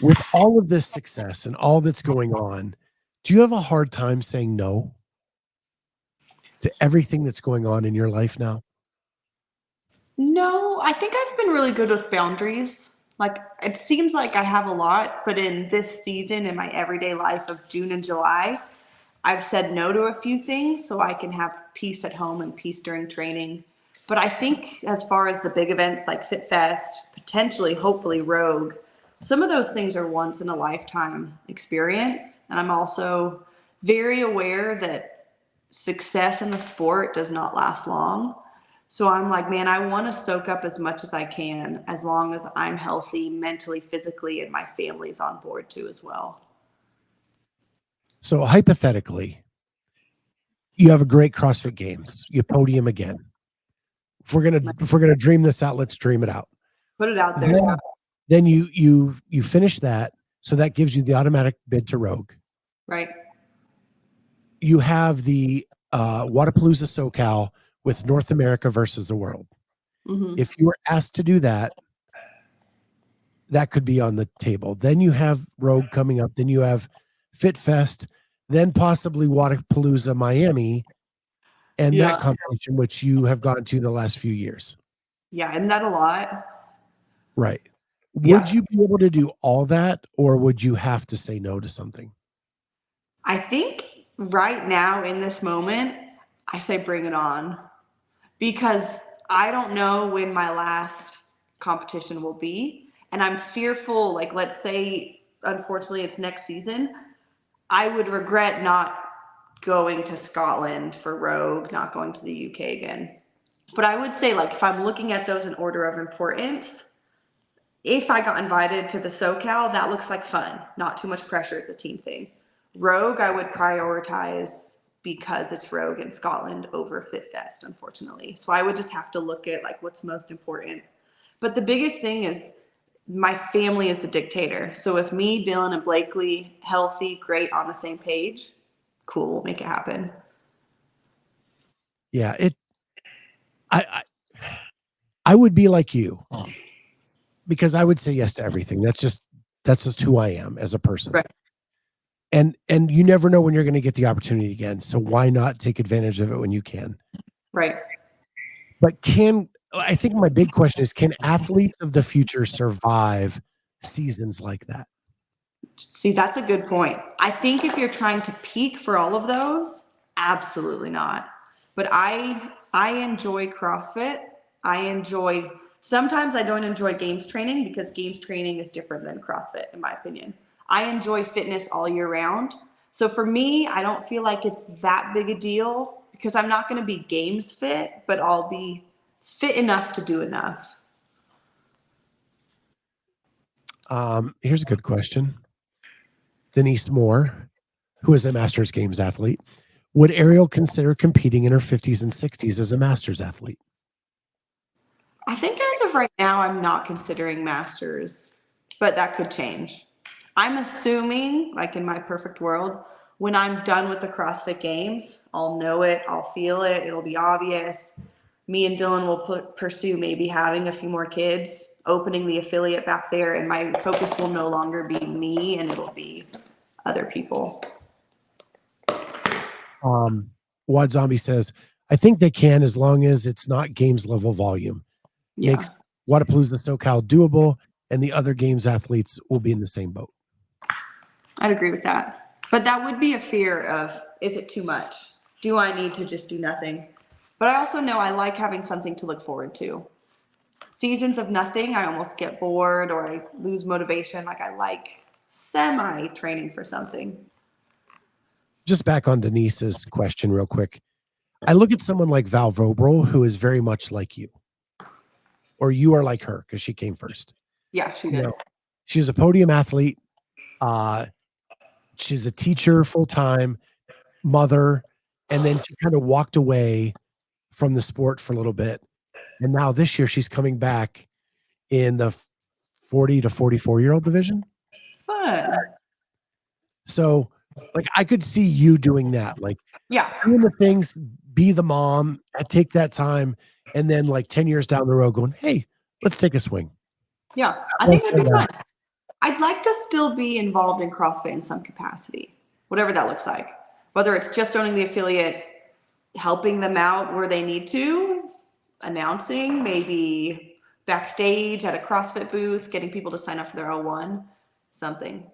With all of this success and all that's going on, do you have a hard time saying no to everything that's going on in your life now? No, I think I've been really good with boundaries. Like, it seems like I have a lot, but in this season, in my everyday life of June and July, I've said no to a few things so I can have peace at home and peace during training. But I think as far as the big events like Fit Fest, potentially, hopefully Rogue, some of those things are once in a lifetime experience. And I'm also very aware that success in the sport does not last long. So I'm like, man, I want to soak up as much as I can as long as I'm healthy mentally, physically, and my family's on board too as well. So hypothetically, you have a great CrossFit Games, you podium again. If we're gonna dream this out, let's dream it out. Put it out there. Then you finish that, so that gives you the automatic bid to Rogue. Right. You have the Wodapalooza SoCal with North America versus the world. Mm-hmm. If you were asked to do that, that could be on the table. Then you have Rogue coming up. Then you have Fit Fest. Then possibly Wodapalooza Miami, and that competition, which you have gone to the last few years. Yeah, isn't that a lot? Right. Would you be able to do all that, or would you have to say no to something? I think right now in this moment, I say bring it on, because I don't know when my last competition will be. And I'm fearful, like, let's say, unfortunately, it's next season. I would regret not going to Scotland for Rogue, not going to the UK again. But I would say, like, if I'm looking at those in order of importance, if I got invited to the SoCal, that looks like fun. Not too much pressure. It's a team thing. Rogue, I would prioritize because it's Rogue in Scotland over Fit Fest, unfortunately. So I would just have to look at like what's most important. But the biggest thing is my family is the dictator. So with me, Dylan, and Blakely, healthy, great, on the same page, cool, we'll make it happen. Yeah, I would be like you, because I would say yes to everything. That's just who I am as a person. Right. And you never know when you're going to get the opportunity again. So why not take advantage of it when you can? Right. But I think my big question is, can athletes of the future survive seasons like that? See, that's a good point. I think if you're trying to peak for all of those, absolutely not. But I enjoy CrossFit. Sometimes I don't enjoy games training because games training is different than CrossFit, in my opinion. I enjoy fitness all year round. So for me, I don't feel like it's that big a deal because I'm not going to be games fit, but I'll be fit enough to do enough. Here's a good question. Denise Moore, who is a Masters Games athlete, would Arielle consider competing in her 50s and 60s as a Masters athlete? I think as of right now, I'm not considering Masters, but that could change. I'm assuming, like in my perfect world, when I'm done with the CrossFit Games, I'll know it, I'll feel it, it'll be obvious. Me and Dylan will pursue maybe having a few more kids, opening the affiliate back there, and my focus will no longer be me, and it'll be other people. Wad Zombie says, I think they can, as long as it's not games level volume. Yeah. Makes Wodapalooza SoCal doable, and the other games athletes will be in the same boat. I'd agree with that. But that would be a fear of, is it too much? Do I need to just do nothing? But I also know I like having something to look forward to. Seasons of nothing, I almost get bored or I lose motivation. Like, I like semi-training for something. Just back on Denise's question real quick. I look at someone like Val Vobrel, who is very much like you. Or you are like her, because she came first. Yeah, she did. She's a podium athlete. She's a teacher full-time, mother, and then she kind of walked away from the sport for a little bit. And now this year she's coming back in the 40 to 44-year-old division. Fun. So, like, I could see you doing that. Like, doing the things, be the mom, take that time, and then like 10 years down the road going, hey, let's take a swing. Yeah, I think that'd be fun. I'd like to still be involved in CrossFit in some capacity, whatever that looks like. Whether it's just owning the affiliate, helping them out where they need to, announcing, maybe backstage at a CrossFit booth, getting people to sign up for their O1, something.